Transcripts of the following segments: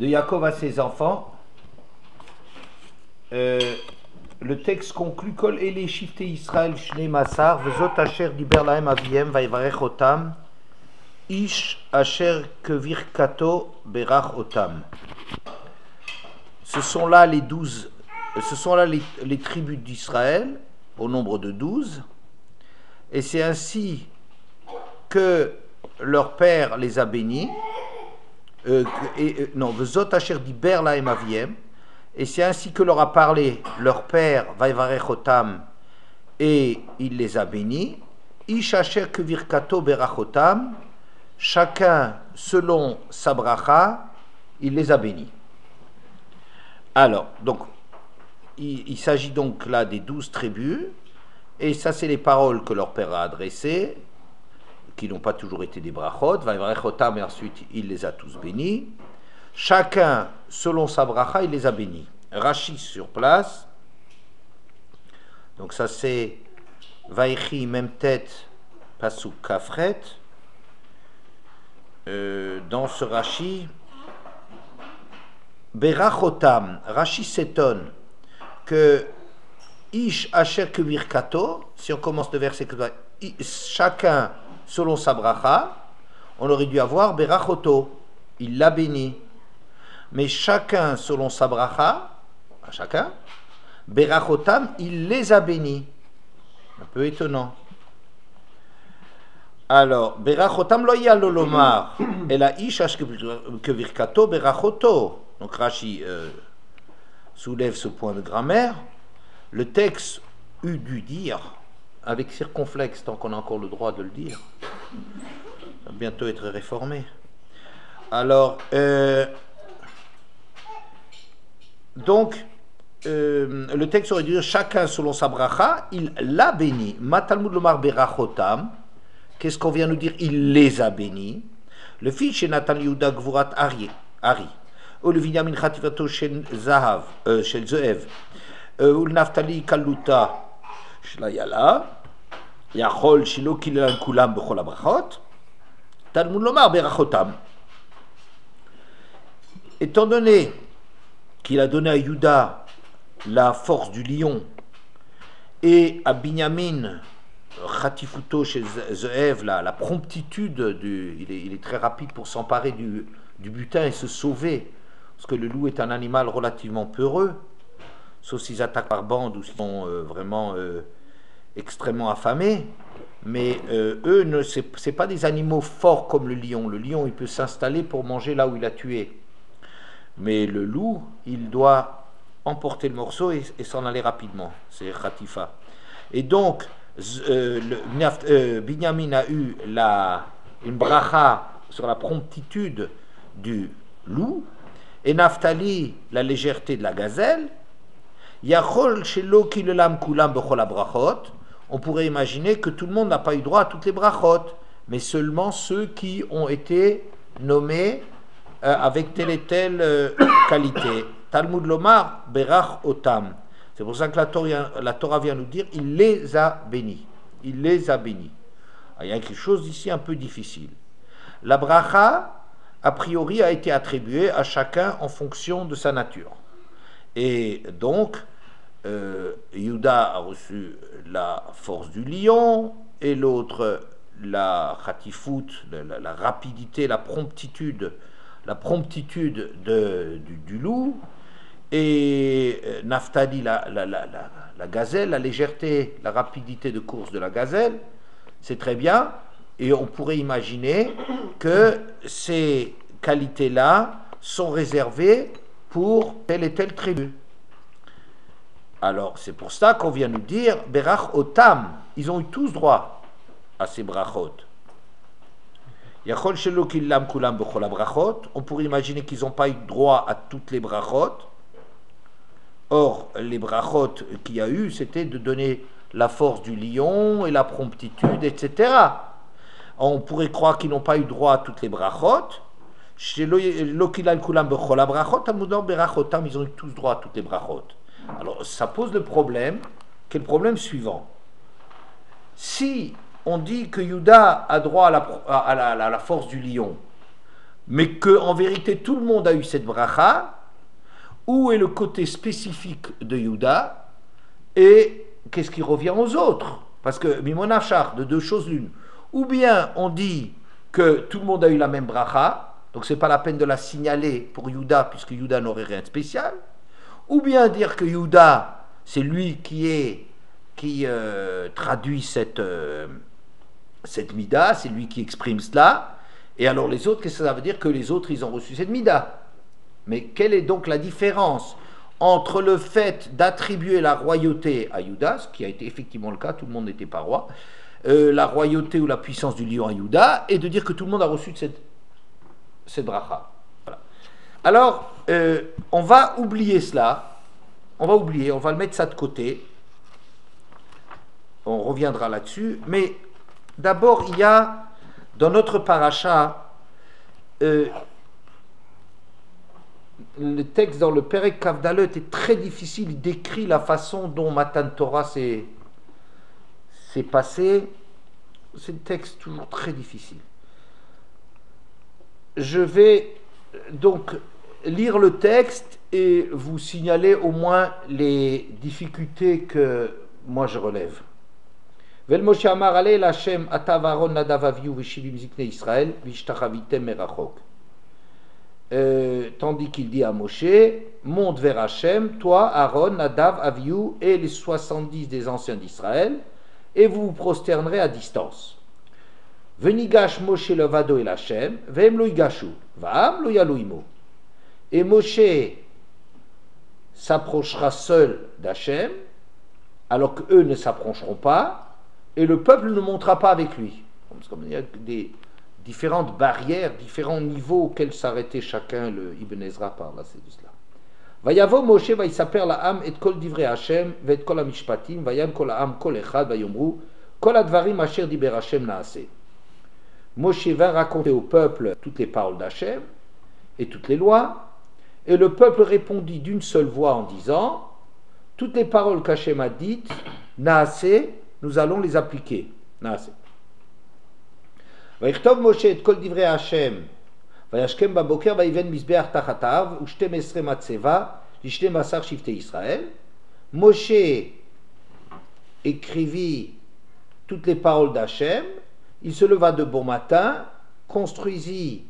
de Yaakov à ses enfants, le texte conclut Kol Ele Shifte Israël Shnei Masar Vezot Asher Diber Lahem Aviem Vayivarech Otam Ish Asher Kevir Kato Berach Otam. Ce sont là les tribus d'Israël au nombre de 12, et c'est ainsi que leur père les a bénis. Vezot Asher Diber Lahem Aviem. Et c'est ainsi que leur a parlé leur père, Vayivarech Otam, et il les a bénis. Ish asher kevirkato berach otam, chacun selon sa bracha, il les a bénis. Alors, donc, il s'agit donc là des 12 tribus, et ça c'est les paroles que leur père a adressées, qui n'ont pas toujours été des brachot, Vayivarech Otam, et ensuite il les a tous bénis. Chacun, selon sa bracha, il les a bénis. Rashi sur place. Donc ça c'est Vaïchi, même tête, Pasuk Kafret. Dans ce Rashi, Berachotam, Rashi s'étonne que Ish Asher Kevirkato, si on commence le verset, chacun selon sa bracha, on aurait dû avoir Berachoto, il l'a béni. Mais chacun selon sa bracha, chacun, Berachotam, il les a bénis. Un peu étonnant. Alors, Berachotam lo yalolomar, et la ishash kevirkato berachoto. Donc Rashi soulève ce point de grammaire. Le texte eût dû dire, avec circonflexe, tant qu'on a encore le droit de le dire, ça va bientôt être réformé. Alors, donc, le texte aurait dû dire chacun selon sa bracha, il l'a béni. Matalmud lomar berachotam. Qu'est-ce qu'on vient nous dire? Il les a bénis. Le fils chez Nathan Yehuda Gvurat Ari. Ou le Binyamin Chativato chez Zahav, chez Zeev. Ou le Naftali Kaluta chez la Yala. Yachol Shilo Kilan Kulam Bechol Abrachot. Talmud lomar berachotam. Étant donné qu'il a donné à Juda la force du lion et à Binyamin Khatifuto chez Zeev la promptitude il est très rapide pour s'emparer du butin et se sauver, parce que le loup est un animal relativement peureux, sauf s'ils attaquent par bande ou s'ils sont vraiment extrêmement affamés. Mais eux, c'est pas des animaux forts comme le lion. Le lion, il peut s'installer pour manger là où il a tué. Mais le loup, il doit emporter le morceau et s'en aller rapidement. C'est Khatifa. Et donc, Binyamin a eu une bracha sur la promptitude du loup, et Naphtali, la légèreté de la gazelle. Yachol shelo kilelam kulam bechol abrachot. On pourrait imaginer que tout le monde n'a pas eu droit à toutes les brachot, mais seulement ceux qui ont été nommés avec telle et telle qualité. Talmud lomar berach otam. C'est pour ça que la Torah vient nous dire il les a bénis. Il les a bénis. Alors, il y a quelque chose ici un peu difficile. La bracha, a priori, a été attribuée à chacun en fonction de sa nature. Et donc, Yehuda a reçu la force du lion, et l'autre la khatifut, la rapidité, la promptitude du loup, et Naphtali la gazelle, la légèreté, la rapidité de course de la gazelle. C'est très bien, et on pourrait imaginer que ces qualités-là sont réservées pour telle et telle tribu. Alors c'est pour ça qu'on vient nous dire Berach Otam, ils ont eu tous droit à ces brachot. Yachol shelo kilam kulam bechol abrachot. On pourrait imaginer qu'ils n'ont pas eu droit à toutes les brachot. Or, les brachot qu'il y a eu, c'était de donner la force du lion et la promptitude, etc. On pourrait croire qu'ils n'ont pas eu droit à toutes les brachot. Shelo kilam kulam bechol abrachot, amudor berachotam, ils ont eu tous droit à toutes les brachot. Alors, ça pose le problème, qui est le problème suivant. Si on dit que Yehuda a droit à la force du lion, mais qu'en vérité tout le monde a eu cette bracha, où est le côté spécifique de Yehuda et qu'est-ce qui revient aux autres? Parce que Mimonachar, de deux choses l'une. Ou bien on dit que tout le monde a eu la même bracha, donc c'est pas la peine de la signaler pour Yehuda, puisque Yehuda n'aurait rien de spécial. Ou bien dire que Yehuda, c'est lui qui traduit cette mida, c'est lui qui exprime cela. Et alors les autres, qu'est-ce que ça veut dire? Que les autres, ils ont reçu cette mida. Mais quelle est donc la différence entre le fait d'attribuer la royauté à Yehuda, ce qui a été effectivement le cas, tout le monde n'était pas roi, la royauté ou la puissance du lion à Yehuda, et de dire que tout le monde a reçu cette bracha. Voilà. Alors, on va oublier cela, on va le mettre ça de côté, on reviendra là-dessus, mais d'abord, il y a, dans notre paracha, le texte dans le Perek Kavdalet est très difficile, il décrit la façon dont Matan Torah s'est passé. C'est un texte toujours très difficile. Je vais donc lire le texte et vous signaler au moins les difficultés que moi je relève. Vel Moshe Amar Ale Lashem Atav Aaron Nadav Avihu Veshivim Ziknei Israël Vishtachavitem Merachok. Tandis qu'il dit à Moshe, monte vers Hachem, toi, Aaron, Nadav, Avihu et les 70 des anciens d'Israël, et vous vous prosternerez à distance. Venigash Moshe levado el Hachem, vehem lo yigashu, va'am lo yalu imo. Et Moshe s'approchera seul d'Hachem, alors qu'eux ne s'approcheront pas, et le peuple ne montera pas avec lui. Comme il y a des différentes barrières, différents niveaux auxquels s'arrêtait chacun, le Ibn Ezra parle là, c'est de cela. Vayavo Moshe vayisaper la'am et kol divrei Hashem ve'et kol hamishpatim vayam kol ha'am kol echad vayomru kol advarim asher diber Hashem naaseh. Moshe vint raconter au peuple toutes les paroles d'Hachem et toutes les lois, et le peuple répondit d'une seule voix en disant, toutes les paroles qu'Hachem a dites, naaseh, nous allons les appliquer. Naaseh. ויכתוב משה את כל דברי השם וישכם בבוקר ויבן מזבח תחתיו ו12 מצבה ל12 שבטי ישראל. Moshe écrivit toutes les paroles d'Hachem, il se leva de bon matin, construisit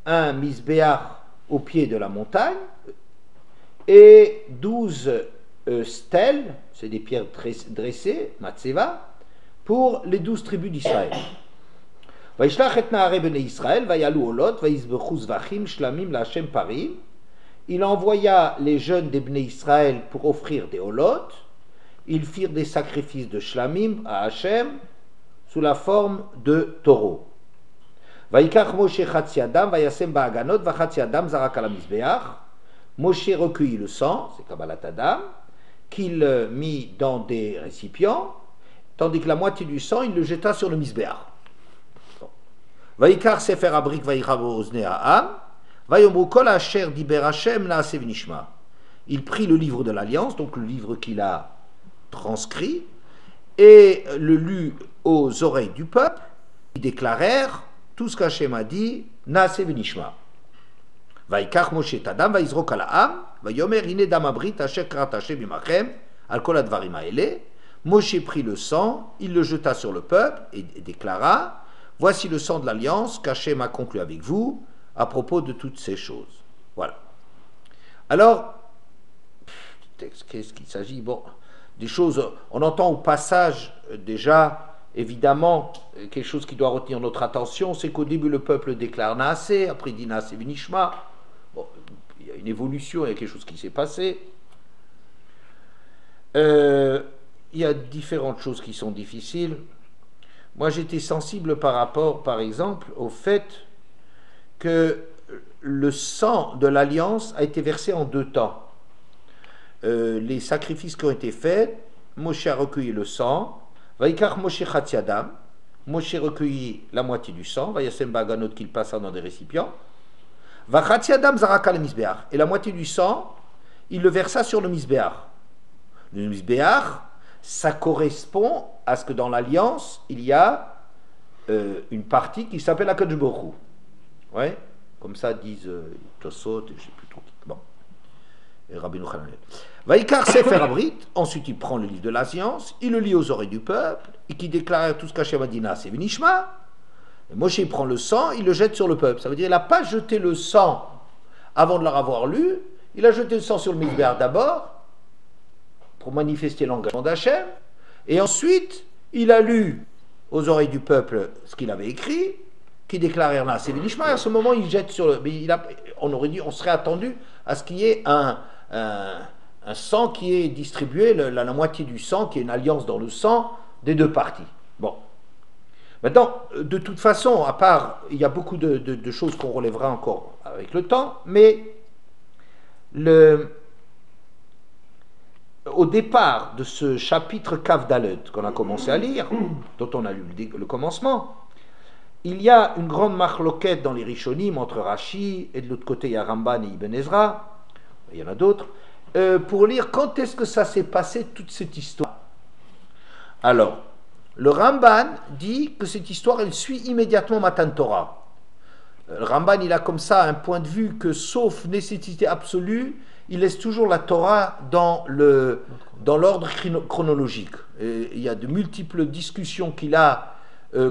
un misbéach au pied de la montagne et 12 stèles, c'est des pierres dressées, matseva, pour les 12 tribus d'Israël. וישלח את נערי בני ישראל ויעלו עולות ויזבחו זבחים שלמים להשם פרים. Il envoya les jeunes des Bnei Israël pour offrir des holot. Ils firent des sacrifices de shlamim à Hachem sous la forme de taureaux. ויקח משה חצי אדם וישם בהגנות וחצי אדם זרק על המזבח. Moshe recueillit le sang, c'est Kabbalat Adam, qu'il mit dans des récipients, tandis que la moitié du sang, il le jeta sur le misbéach. Vaikar sefer abrik vaïra ozne ha'am, vayomru kol asher diber Hashem naaseh v'nishma. Il prit le livre de l'Alliance, donc le livre qu'il a transcrit, et le lut aux oreilles du peuple. Ils déclarèrent tout ce qu'Hachem a dit, naaseh v'nishma. Vaikar Moshe tadam vaizrok al ha'am, vayomer ine dam abrit asher karat Hashem imachem al kol advarim ha'ele. Moshe prit le sang, il le jeta sur le peuple et déclara, voici le sang de l'alliance qu'Hachem a conclu avec vous à propos de toutes ces choses. Voilà. Alors, qu'est-ce qu'il s'agit? Bon, des choses, on entend au passage déjà, évidemment, quelque chose qui doit retenir notre attention, c'est qu'au début le peuple déclare Naaseh, après il dit Naaseh v'nishma. Bon, il y a une évolution, il y a quelque chose qui s'est passé. Il y a différentes choses qui sont difficiles. Moi, j'étais sensible par rapport, par exemple, au fait que le sang de l'Alliance a été versé en deux temps. Les sacrifices qui ont été faits, Moshe a recueilli le sang, Vaikach Moshe Chatzi Adam, Moshe recueillit la moitié du sang, Vayasem Baganot qu'il passa dans des récipients, Vachatzi Adam Zaraka le Misbéach, et la moitié du sang, il le versa sur le Misbéach. Le Misbéach, ça correspond à ce que dans l'Alliance, il y a une partie qui s'appelle la Akadosh Baruch Hu. Ouais. Comme ça disent Tosot, je ne sais plus trop. Bon. Et Rabbi Hananel. Vaikar Sefer Abrit, ensuite il prend le livre de la science, il le lit aux oreilles du peuple, et qui déclare tout ce qu'Hachem a dit, c'est Venishma. Moshe il prend le sang, il le jette sur le peuple. Ça veut dire qu'il n'a pas jeté le sang avant de l'avoir lu, il a jeté le sang sur le Mizbeach d'abord, pour manifester l'engagement d'Hachem, et ensuite il a lu aux oreilles du peuple ce qu'il avait écrit, qui déclarait c'est Venishma, et à ce moment il jette sur le... Mais on serait attendu à ce qu'il y ait un sang qui est distribué, la moitié du sang, qui est une alliance dans le sang des deux parties. Bon. Maintenant, de toute façon, à part, il y a beaucoup de choses qu'on relèvera encore avec le temps, mais au départ de ce chapitre Kav Dalet qu'on a commencé à lire, dont on a lu le commencement, il y a une grande marloquette dans les Rishonim entre Rashi et de l'autre côté il y a Ramban et Ibn Ezra, il y en a d'autres, pour lire quand est-ce que ça s'est passé toute cette histoire. Alors, le Ramban dit que cette histoire, elle suit immédiatement Matan Torah. Le Ramban, il a comme ça un point de vue que, sauf nécessité absolue, il laisse toujours la Torah dans l'ordre chronologique. Et il y a de multiples discussions qu'il a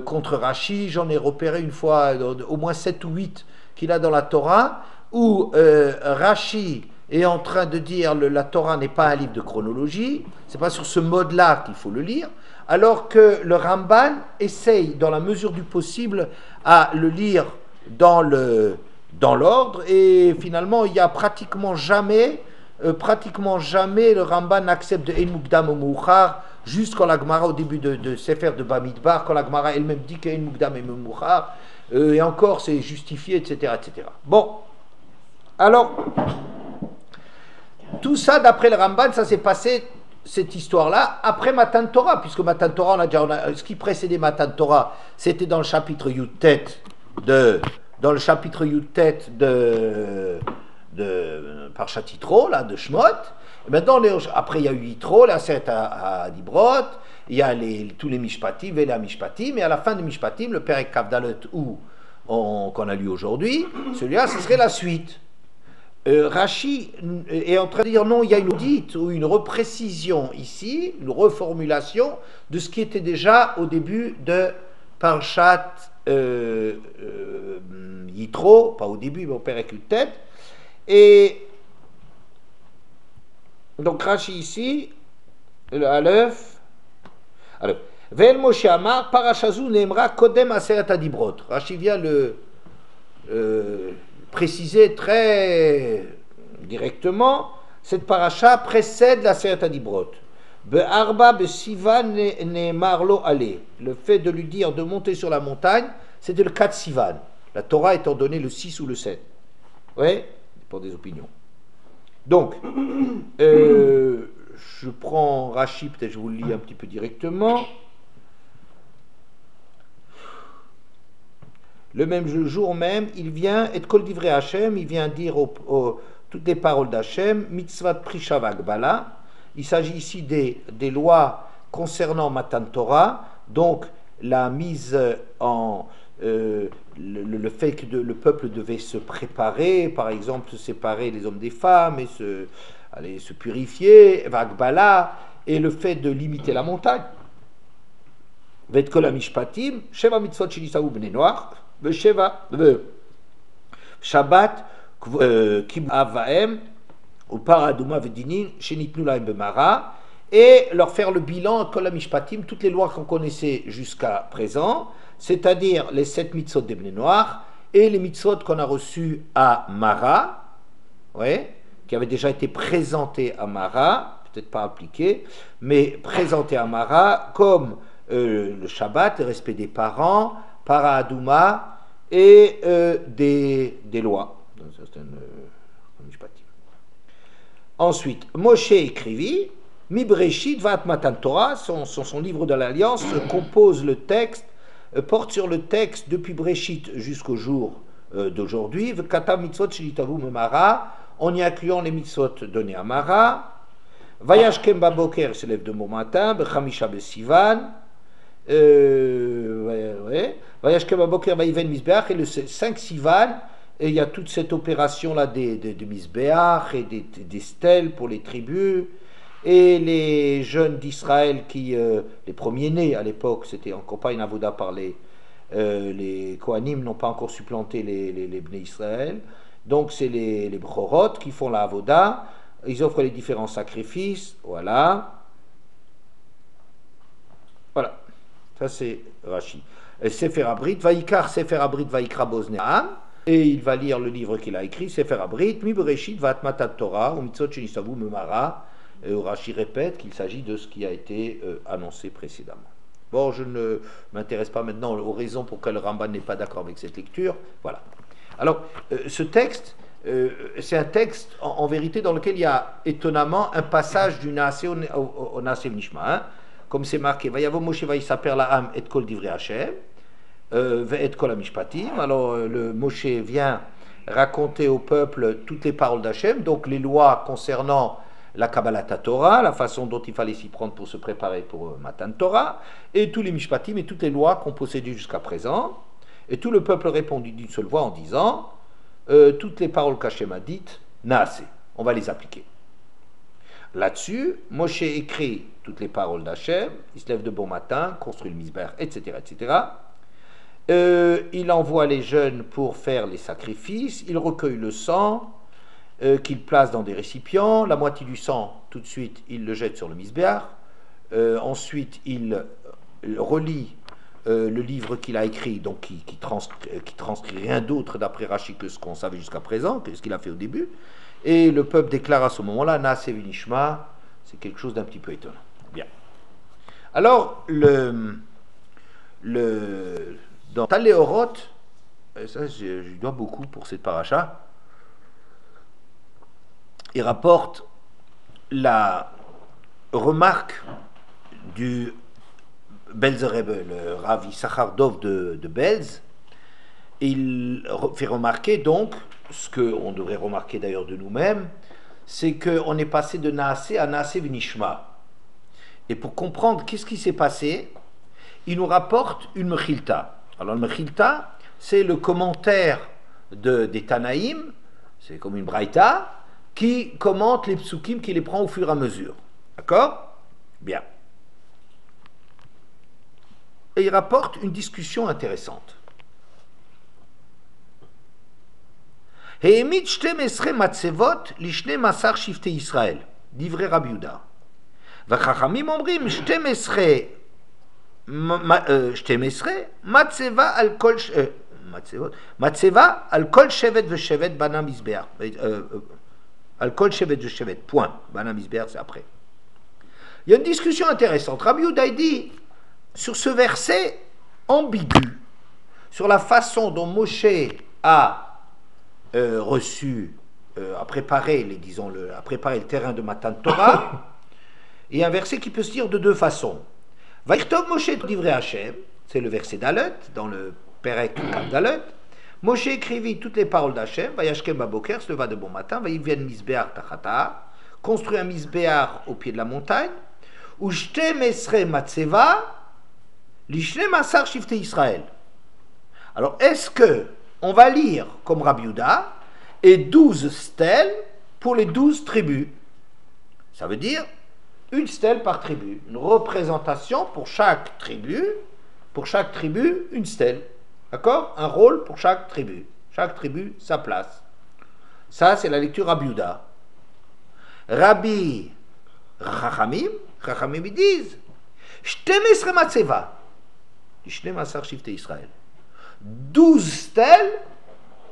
contre Rashi. J'en ai repéré une fois, au moins 7 ou 8 qu'il a dans la Torah, où Rashi est en train de dire la Torah n'est pas un livre de chronologie, c'est pas sur ce mode-là qu'il faut le lire, alors que le Ramban essaye, dans la mesure du possible, à le lire dans l'ordre, et finalement, il y a pratiquement jamais le Ramban n'accepte de Ein Mukdam ou Mouchar, juste quand la Gemara, au début de Sefer de Bamidbar, quand la Gemara elle-même dit qu'Ein Mukdam et Mouchar, et encore c'est justifié, etc., etc. Bon, alors, tout ça, d'après le Ramban, ça s'est passé, cette histoire-là, après Matan Torah, puisque Matan Torah, ce qui précédait Matan Torah, c'était dans le chapitre Yutet de Parshat Yitro, là, de Shemot. Et maintenant, après, il y a eu Yitro, la Seret à Dibrot, il y a tous les Mishpatim, et la Mishpatim, et à la fin de Mishpatim, le Perek Kav Dalet, qu'on a lu aujourd'hui, celui-là, ce serait la suite. Rashi est en train de dire non, il y a une audite ou une reprécision ici, une reformulation de ce qui était déjà au début de Parshat Yitro, pas au début, mais au Perek Yutet. Et donc Rashi ici, le Aleph, alors, Ve'el Moshe Amar, Parashazu Neemra Kodem Aseret Adibrot. Rashi vient le préciser très directement, cette paracha précède la Seret Adibrot. Be'arba be'sivan ne'emar lo ale. Le fait de lui dire de monter sur la montagne, c'était le 4 Sivan. La Torah étant donnée le 6 ou le 7. Oui, pour des opinions. Donc, je prends Rashi, peut-être je vous le lis un petit peu directement. Le même jour même, il vient, et kol divrei Hashem, il vient dire toutes les paroles d'Hachem, mitzvat prisha v'agbala. Il s'agit ici des lois concernant Matan Torah, donc la mise en... le fait que le peuple devait se préparer, par exemple se séparer les hommes des femmes, et se purifier, v'agbala, et le fait de limiter la montagne. V'et kol hamishpatim, sheva mitzvot shenisavu bnei noach, Sheva, Shabbat, Kib Avaem, ou Paraduma Vedinin, Shenitnu Laim Bemara, et leur faire le bilan, Kol HaMishpatim, toutes les lois qu'on connaissait jusqu'à présent, c'est-à-dire les 7 mitzvot des Bnei Noach, et les mitzvot qu'on a reçus à Mara, ouais, qui avaient déjà été présentés à Mara, peut-être pas appliqués, mais présentés à Mara, comme le Shabbat, le respect des parents, Paraduma, et des lois. Ensuite, Moshe écrivit, Mi Breshit Vat Matan Torah, son livre de l'Alliance, compose le texte, porte sur le texte depuis Breshit jusqu'au jour d'aujourd'hui, V'kata mitzvot shelitavu memara, en y incluant les mitzvot donnés à Mara, Vayashkem baboker se lève de bon matin, Bechamisha besivan, Vayashkem baboker vaïven misbeach, et le 5 Sivan, Et il y a toute cette opération-là de Misbéach et des stèles pour les tribus. Et les jeunes d'Israël les premiers-nés à l'époque, c'était encore pas une avoda par les Kohanim n'ont pas encore supplanté les Bnei Israël. Donc c'est les Bchorot qui font la avoda. Ils offrent les différents sacrifices. Voilà. Voilà. Ça c'est Rashi. Sefer Abrit, Vaikar Sefer Abrit Vaikra Bozneam. Et il va lire le livre qu'il a écrit, Sefer Abrit, Mi Bereshit Vatmatat Torah, Umitzot Shenisavu Memara. Rashi répète qu'il s'agit de ce qui a été annoncé précédemment. Bon, je ne m'intéresse pas maintenant aux raisons pour lesquelles le Ramban n'est pas d'accord avec cette lecture. Voilà. Alors, ce texte, c'est un texte en vérité dans lequel il y a étonnamment un passage du Naaseh au Naaseh Nishma. Hein, comme c'est marqué, Vayavo Moshe Vayisaper La'am et Kol Divrei Hashem, et Kol Amishpatim. Alors, le Moshe vient raconter au peuple toutes les paroles d'Hachem, donc les lois concernant la Kabbalat Torah, la façon dont il fallait s'y prendre pour se préparer pour Matan Torah, et tous les Mishpatim et toutes les lois qu'on possédait jusqu'à présent. Et tout le peuple répondit d'une seule voix en disant toutes les paroles qu'Hachem a dites, Naaseh, on va les appliquer. Là-dessus, Moshe écrit toutes les paroles d'Hachem, il se lève de bon matin, construit le Misber, etc., etc. Il envoie les jeunes pour faire les sacrifices, il recueille le sang, qu'il place dans des récipients, la moitié du sang, tout de suite, il le jette sur le misbéach, ensuite il relit le livre qu'il a écrit, donc qui transcrit rien d'autre d'après Rashi que ce qu'on savait jusqu'à présent, que ce qu'il a fait au début, et le peuple déclare à ce moment-là, Naaseh v'nishma, c'est quelque chose d'un petit peu étonnant. Bien. Alors, dans Taléorot, ça je lui dois beaucoup pour cette paracha, il rapporte la remarque du Belz Rebbe, le Rav Yissachar Dov de Belz. Il fait remarquer donc, ce qu'on devrait remarquer d'ailleurs de nous-mêmes, c'est qu'on est passé de Naaseh à Naaseh v'nishma. Et pour comprendre qu'est-ce qui s'est passé, il nous rapporte une Mechilta. Alors le Mechilta, c'est le commentaire des Tanaïm, c'est comme une Braïta, qui commente les psukim, qui les prend au fur et à mesure. D'accord? Bien. Et il rapporte une discussion intéressante. He'emit 12 matzevot lishne masar shifte Israël. Divrei Rabbi Yehuda. V'chachamim omrim 12 matzeva al kol matzeva al kol shevet v'shevet bana mizbeach. Al-Kol Shevet de Shevet, point. Bana Misber, c'est après. Il y a une discussion intéressante. Rabbi Yehuda dit, sur ce verset ambigu, sur la façon dont Moshe a préparé le terrain de Matan Torah, il y a un verset qui peut se dire de deux façons. Vaïchtov Moshe Divrei Hashem, c'est le verset d'Alet, dans le Perek d'Alet. Moshe écrivit toutes les paroles d'Hachem, Vayashkem Baboker, se leva de bon matin, Vaïvien Misbéach Tachata, construit un Misbéach au pied de la montagne, ou Shte Mesre Matseva, Lishne Masar Shifte Israël. Alors, est-ce que on va lire comme Rabbi Yehuda, et 12 stèles pour les 12 tribus? Ça veut dire une stèle par tribu, une représentation pour chaque tribu, une stèle. D'accord? Un rôle pour chaque tribu. Chaque tribu, sa place. Ça, c'est la lecture Rabbi Yehuda. Rabbi Chachamim, ils disent 12 matzeva. 12 stèles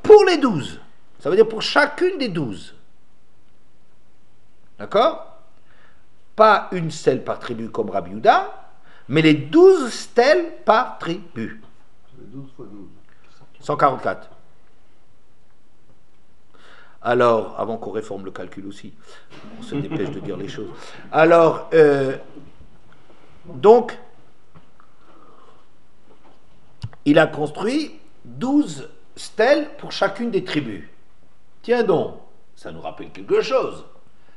pour les 12. Ça veut dire pour chacune des 12. D'accord? Pas une stèle par tribu comme Rabbi Yehuda, mais les 12 stèles par tribu. 12 fois 12. 144. Alors, avant qu'on réforme le calcul aussi, on se dépêche de dire les choses. Alors, donc, il a construit 12 stèles pour chacune des tribus. Tiens donc, ça nous rappelle quelque chose.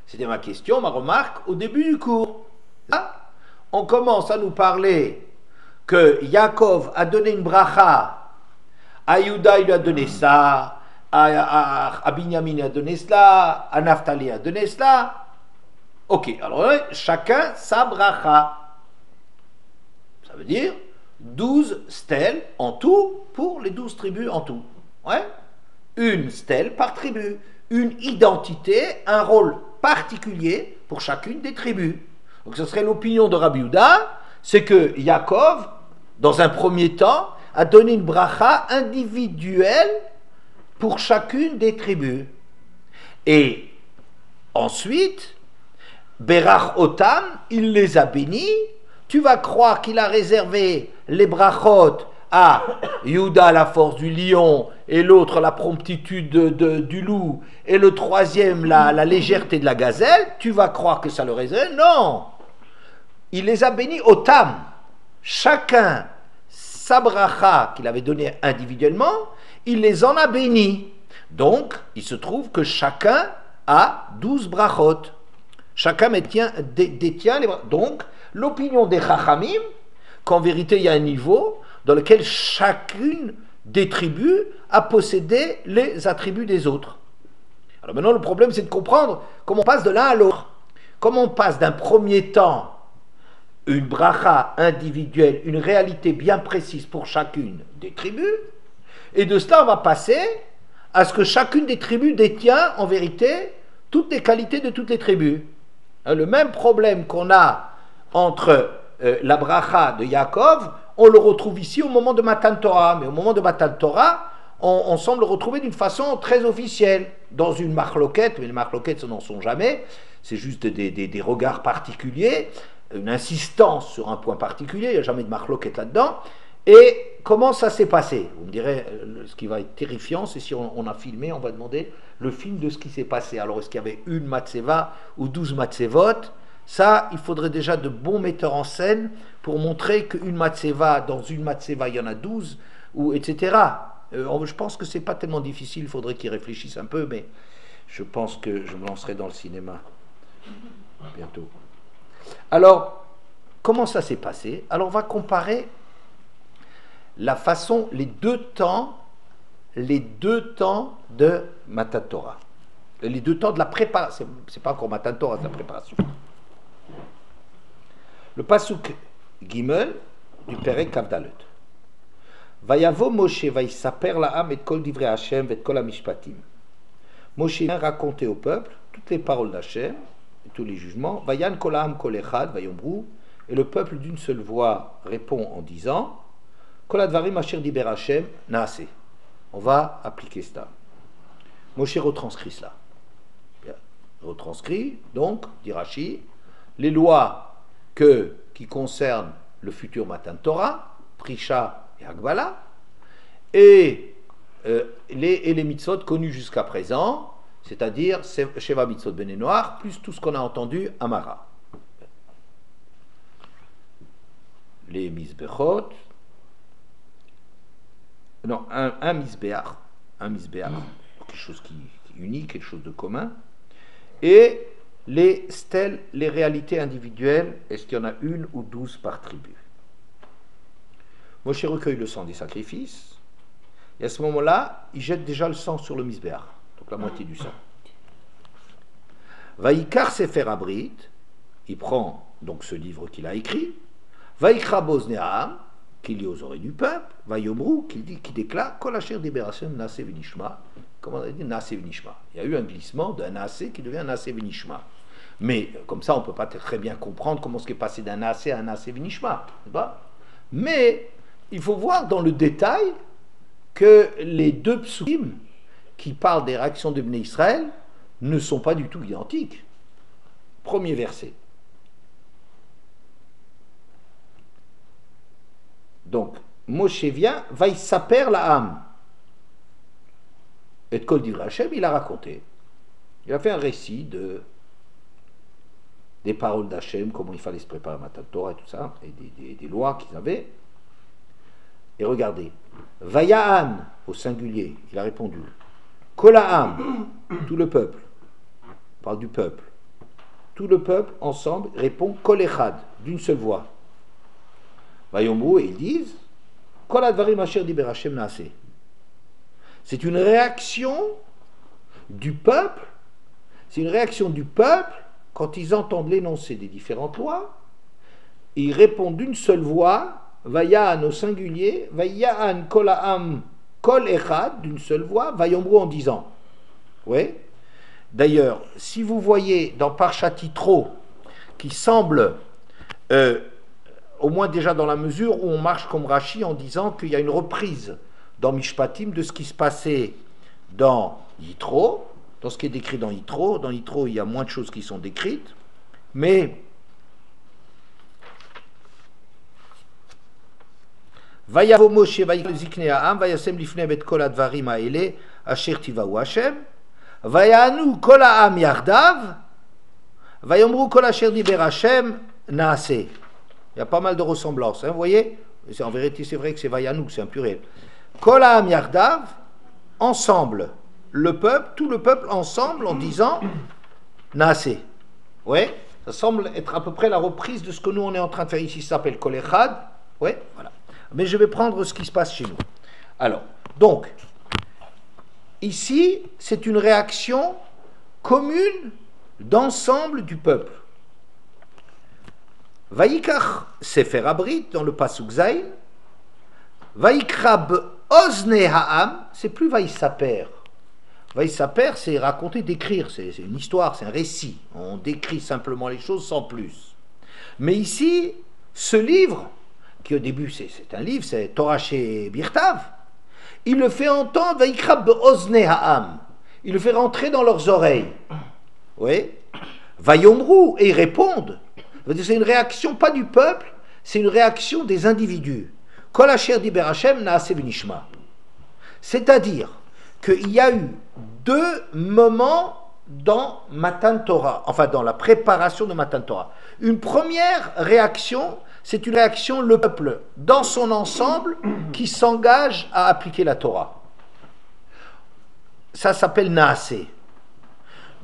C'était ma question, ma remarque au début du cours. Là, on commence à nous parler que Yaakov a donné une bracha, à Yehuda il lui a donné ça, à Binyamin a donné cela, à Naphtali a donné cela. Ok, alors chacun sa bracha. Ça veut dire 12 stèles en tout pour les 12 tribus en tout. Ouais. Une stèle par tribu, une identité, un rôle particulier pour chacune des tribus. Donc ce serait l'opinion de Rabbi Yehuda, c'est que Yaakov, dans un premier temps, a donné une bracha individuelle pour chacune des tribus. Et ensuite, Berach Otam, il les a bénis. Tu vas croire qu'il a réservé les brachot à Yehuda, la force du lion, et l'autre, la promptitude du loup, et le troisième, la légèreté de la gazelle. Tu vas croire que ça le réserve? Non. Il les a bénis Otam. Chacun sa bracha qu'il avait donnée individuellement, il les en a bénis. Donc, il se trouve que chacun a 12 brachot. Chacun détient les brachot. Donc, l'opinion des Chachamim, qu'en vérité, il y a un niveau dans lequel chacune des tribus a possédé les attributs des autres. Alors maintenant, le problème, c'est de comprendre comment on passe de l'un à l'autre. Comment on passe d'un premier temps une bracha individuelle, une réalité bien précise pour chacune des tribus, et de cela on va passer à ce que chacune des tribus détient en vérité toutes les qualités de toutes les tribus. Le même problème qu'on a entre la bracha de Yaakov, on le retrouve ici au moment de Matan Torah, mais au moment de Matan Torah, on semble le retrouver d'une façon très officielle, dans une marloquette, mais les marloquettes ce n'en sont jamais, c'est juste des regards particuliers, une insistance sur un point particulier, il n'y a jamais de marloquette là-dedans. Et comment ça s'est passé? Vous me direz, ce qui va être terrifiant, c'est si on a filmé, on va demander le film de ce qui s'est passé. Alors, est-ce qu'il y avait une matzeva ou 12 matzevot? Ça, il faudrait déjà de bons metteurs en scène pour montrer qu'une matzeva, dans une matzeva, il y en a 12, ou etc. Je pense que c'est pas tellement difficile, il faudrait qu'ils réfléchissent un peu, mais je pense que je me lancerai dans le cinéma bientôt. Alors, comment ça s'est passé? Alors, on va comparer la façon, les deux temps de Matan Torah. Les deux temps de la préparation. C'est pas encore Matan Torah, c'est la préparation. Le pasuk Gimel du Perek Kavdalet. Vayavo Moshe vayisaper la'am et kol divrei Hashem et kol hamishpatim. Moshe vient raconter au peuple toutes les paroles d'Hashem et tous les jugements. Vayan kol ha'am kol echad vayomru. Et le peuple d'une seule voix répond en disant Kol advarim asher diber Hashem naaseh. On va appliquer cela. Moshe retranscrit cela. Bien. Retranscrit, donc, dit Rashi, les lois qui concernent le futur Matan Torah, Prisha et Hagbala, et les mitzvot connus jusqu'à présent, c'est-à-dire Sheva mitzvot Bnei Noach, plus tout ce qu'on a entendu à Mara. Les Mizbechot, non, un Mizbeach, quelque chose qui unit, quelque chose de commun, et les stèles, les réalités individuelles, est-ce qu'il y en a une ou 12 par tribu? Moshe recueille le sang des sacrifices, et à ce moment-là, il jette déjà le sang sur le Mizbeach, donc la moitié du sang. Vaikar Sefer Abrit, il prend donc ce livre qu'il a écrit, Vaikra Bosneam, qu'il lit aux oreilles du peuple, Vayomru, qui déclare Kol Asher Diber Hashem Naaseh V'Nishma. Comment on a dit Naaseh V'Nishma? Il y a eu un glissement d'un Naaseh qui devient Naaseh V'Nishma. Mais comme ça, on ne peut pas très bien comprendre comment ce qui est passé d'un Naaseh à un Naaseh V'Nishma. Mais il faut voir dans le détail que les deux psukim qui parlent des réactions de Bnei Israël ne sont pas du tout identiques. Premier verset. Donc, Moshe vient, va y saper la âme. Et de Kol Divrei Hashem, il a raconté. Il a fait un récit des paroles d'Hachem, comment il fallait se préparer à Matan Torah et tout ça, et des lois qu'ils avaient. Et regardez, Vaya'an, au singulier, il a répondu. Kola'am, tout le peuple. On parle du peuple. Tout le peuple, ensemble, répond Kol Echad, d'une seule voix. Vayomru, et ils disent Kol advarim asher diber Hashem naaseh. C'est une réaction du peuple, c'est une réaction du peuple quand ils entendent l'énoncé des différentes lois, ils répondent d'une seule voix, Vaya'an au singulier, Vaya'an kol ha'am kol echad, d'une seule voix, Vayomru en disant. Oui. D'ailleurs, si vous voyez dans Parshat Yitro, qui semble, au moins déjà dans la mesure où on marche comme Rashi en disant qu'il y a une reprise dans Mishpatim de ce qui se passait dans Yitro, dans ce qui est décrit dans Yitro. Dans Yitro, il y a moins de choses qui sont décrites, mais Vayavo Moshe vayikne ha'am vayasem lifnei bet kol advarim ha'ele asher tivahu Hashem vayanu kol ha'am yardav vayomru kol asher diber Hashem naaseh. Il y a pas mal de ressemblances, hein, vous voyez. En vérité, c'est vrai que c'est vayanu, c'est un pluriel. Kol ha'am yardav, ensemble, le peuple, tout le peuple ensemble en disant naaseh. Oui, ça semble être à peu près la reprise de ce que nous on est en train de faire ici. Ça s'appelle kol echad. Oui, voilà. Mais je vais prendre ce qui se passe chez nous. Alors, donc, ici, c'est une réaction commune d'ensemble du peuple. Vayikach Sefer Abrit, dans le Pasuk Zayin, Vayikrab Ozne Ha'am, c'est plus Vayisaper. Vayisaper, c'est raconter, décrire, c'est une histoire, c'est un récit. On décrit simplement les choses sans plus. Mais ici, ce livre, qui au début c'est un livre, c'est Torah chez Birtav, il le fait entendre, Vayikrab Ozne Ha'am, il le fait rentrer dans leurs oreilles. Oui. Vayomru, et ils répondent. C'est une réaction pas du peuple, c'est une réaction des individus. Kol asher diber Hashem naaseh v'nishma. C'est-à-dire qu'il y a eu deux moments dans Matan Torah, enfin dans la préparation de Matan Torah. Une première réaction, c'est une réaction, le peuple, dans son ensemble, qui s'engage à appliquer la Torah. Ça s'appelle Naaseh.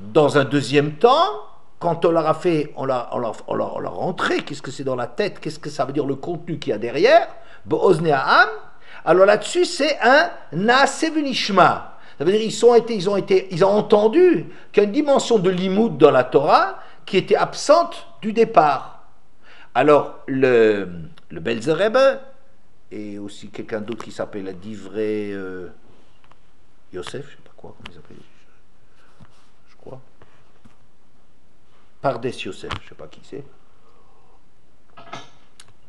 Dans un deuxième temps, quand on leur a fait, on leur a rentré, qu'est-ce que c'est dans la tête, qu'est-ce que ça veut dire le contenu qu'il y a derrière, Be'ozne ha'am, alors là-dessus c'est un Naaseh v'nishma. Ça veut dire ils ont entendu qu'il y a une dimension de limoud dans la Torah qui était absente du départ. Alors le Belzer Rebbe et aussi quelqu'un d'autre qui s'appelle Divrei Yosef, je sais pas quoi, comment il s'appelle, je crois. Pardes Yosef, je sais pas qui c'est.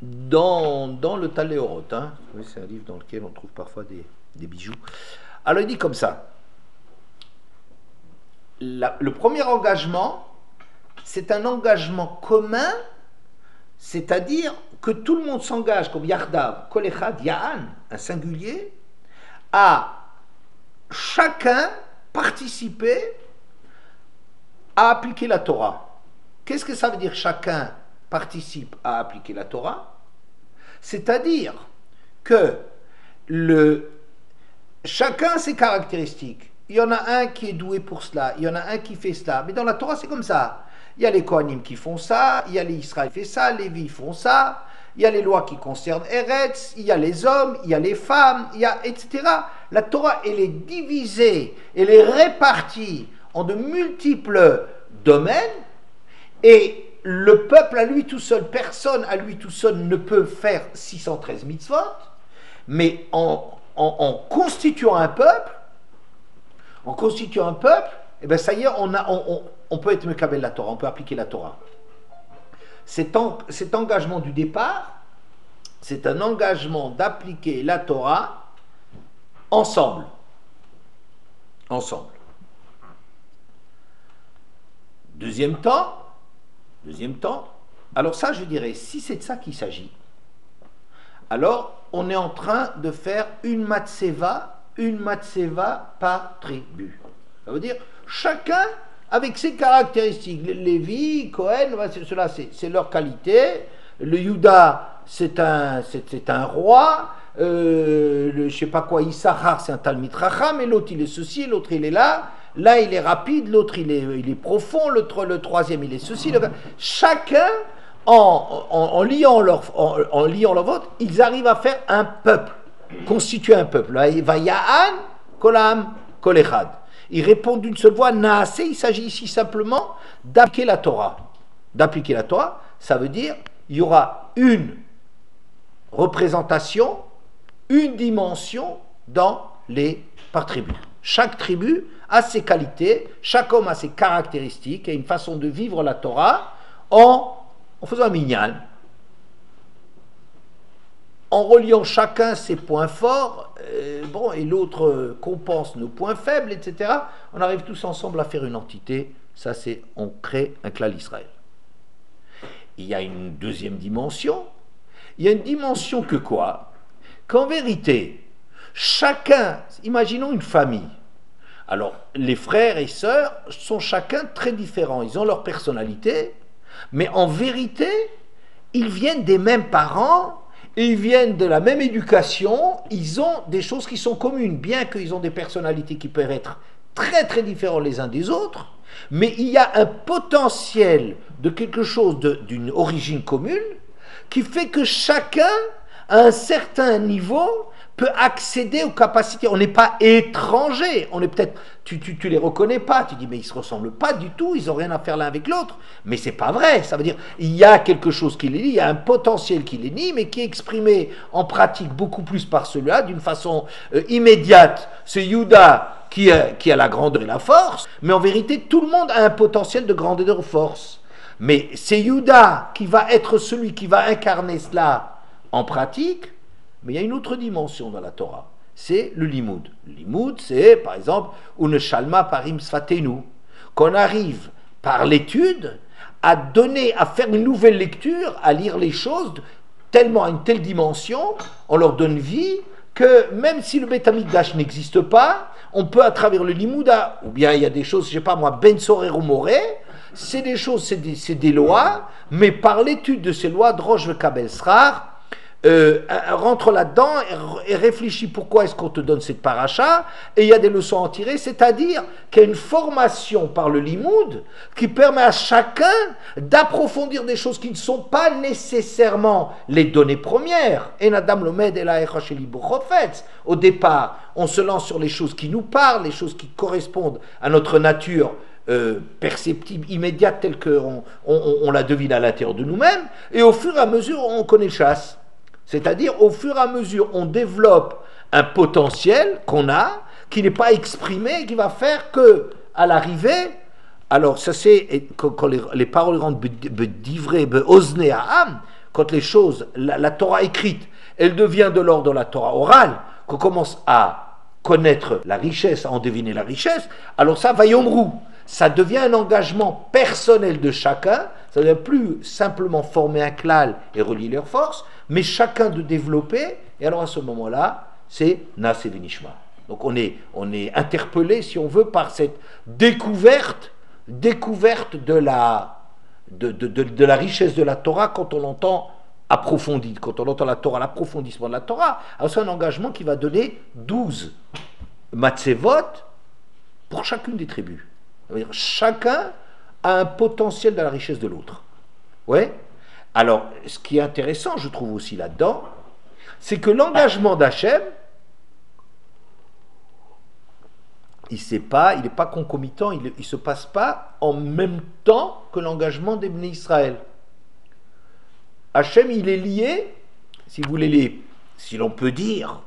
Dans le Taléorot, hein, oui, c'est un livre dans lequel on trouve parfois des bijoux. Alors il dit comme ça, le premier engagement, c'est un engagement commun, c'est-à-dire que tout le monde s'engage comme Yardav, Kol Echad, Ya'an, un singulier, à chacun participer à appliquer la Torah. Qu'est-ce que ça veut dire chacun participe à appliquer la Torah? C'est-à-dire que chacun a ses caractéristiques. Il y en a un qui est doué pour cela, il y en a un qui fait cela. Mais dans la Torah, c'est comme ça. Il y a les Kohanim qui font ça, il y a les Israël qui font ça, les Lévi font ça, il y a les lois qui concernent Eretz, il y a les hommes, il y a les femmes, il y a etc. La Torah, elle est divisée, elle est répartie en de multiples domaines, et le peuple à lui tout seul, personne à lui tout seul ne peut faire 613 mitzvot, mais en constituant un peuple, et bien ça y est, on peut être mekabel la Torah, on peut appliquer la Torah. Cet engagement du départ, c'est un engagement d'appliquer la Torah ensemble. Deuxième temps, alors ça je dirais, si c'est de ça qu'il s'agit, alors on est en train de faire une matseva par tribu. Ça veut dire chacun avec ses caractéristiques. Lévi, Cohen, cela c'est leur qualité. Le Yuda c'est un roi. Je sais pas quoi, Issachar c'est un Talmid Racham, et l'autre il est ceci, l'autre il est là. Là il est rapide, l'autre il est profond, le troisième il est ceci. Chacun en liant leur vote, ils arrivent à faire un peuple, constituer un peuple. Vaya'an Kolam, Kolechad. Ils répondent d'une seule voix, Naase. Il s'agit ici simplement d'appliquer la Torah. D'appliquer la Torah, ça veut dire il y aura une représentation, une dimension par tribu. Chaque tribu a ses qualités, chaque homme a ses caractéristiques et une façon de vivre la Torah en faisant un minyan, en reliant chacun ses points forts, et l'autre compense nos points faibles, etc. On arrive tous ensemble à faire une entité. Ça, c'est on crée un clan Israël. Il y a une deuxième dimension. Il y a une dimension que quoi? Qu'en vérité, chacun, imaginons une famille. Alors, les frères et sœurs sont chacun très différents. Ils ont leur personnalité, mais en vérité, ils viennent des mêmes parents, et ils viennent de la même éducation, ils ont des choses qui sont communes, bien qu'ils ont des personnalités qui peuvent être très très différents les uns des autres, mais il y a un potentiel de quelque chose d'une origine commune qui fait que chacun, à un certain niveau, peut accéder aux capacités. On n'est pas étranger, on est peut-être, tu les reconnais pas, tu dis mais ils se ressemblent pas du tout, ils ont rien à faire l'un avec l'autre, mais c'est pas vrai. Ça veut dire il y a quelque chose qui les lie, il y a un potentiel qui les lie, mais qui est exprimé en pratique beaucoup plus par celui-là, d'une façon immédiate. C'est Yuda qui a la grandeur et la force, mais en vérité tout le monde a un potentiel de grandeur et de force. Mais c'est Yuda qui va être celui qui va incarner cela en pratique. Mais il y a une autre dimension dans la Torah, c'est le limoud. Le limoud, c'est par exemple une shalma parim sfatenu, qu'on arrive par l'étude à faire une nouvelle lecture, à lire les choses tellement à une telle dimension, on leur donne vie, que même si le Beth Amikdash n'existe pas, on peut à travers le limoud, ou bien il y a des choses, je sais pas moi, Ben Sorer ou Moré, c'est des choses, c'est des lois, mais par l'étude de ces lois, Drosh Vekabel Srar, rentre là-dedans et réfléchit pourquoi est-ce qu'on te donne cette paracha, et il y a des leçons à en tirer, c'est-à-dire qu'il y a une formation par le limoud qui permet à chacun d'approfondir des choses qui ne sont pas nécessairement les données premières. Et Nadam Lomed et la au départ, on se lance sur les choses qui nous parlent, les choses qui correspondent à notre nature perceptible, immédiate, telle qu'on la devine à l'intérieur de nous-mêmes, et au fur et à mesure, on connaît le chasse. C'est-à-dire, au fur et à mesure, on développe un potentiel qu'on a, qui n'est pas exprimé, qui va faire que, à l'arrivée, alors ça c'est quand les paroles rentrent d'ivré, osné à âme, quand les choses, la Torah écrite, elle devient de l'ordre de la Torah orale, qu'on commence à connaître la richesse, à en deviner la richesse, alors ça va yomrou. Ça devient un engagement personnel de chacun, ça ne devient plus simplement former un klal et relier leurs forces, mais chacun de développer, et alors à ce moment-là, c'est Nas et Venishma. Donc on est interpellé, si on veut, par cette découverte de la richesse de la Torah quand on l'entend approfondie, quand on entend la Torah, l'approfondissement de la Torah. Alors c'est un engagement qui va donner 12 matzevot pour chacune des tribus. Chacun a un potentiel de la richesse de l'autre. Ouais. Alors, ce qui est intéressant, je trouve aussi là-dedans, c'est que l'engagement d'Hachem, il n'est pas concomitant, il ne se passe pas en même temps que l'engagement des Bnei Israël. Hachem, il est lié, si vous voulez, si l'on peut dire,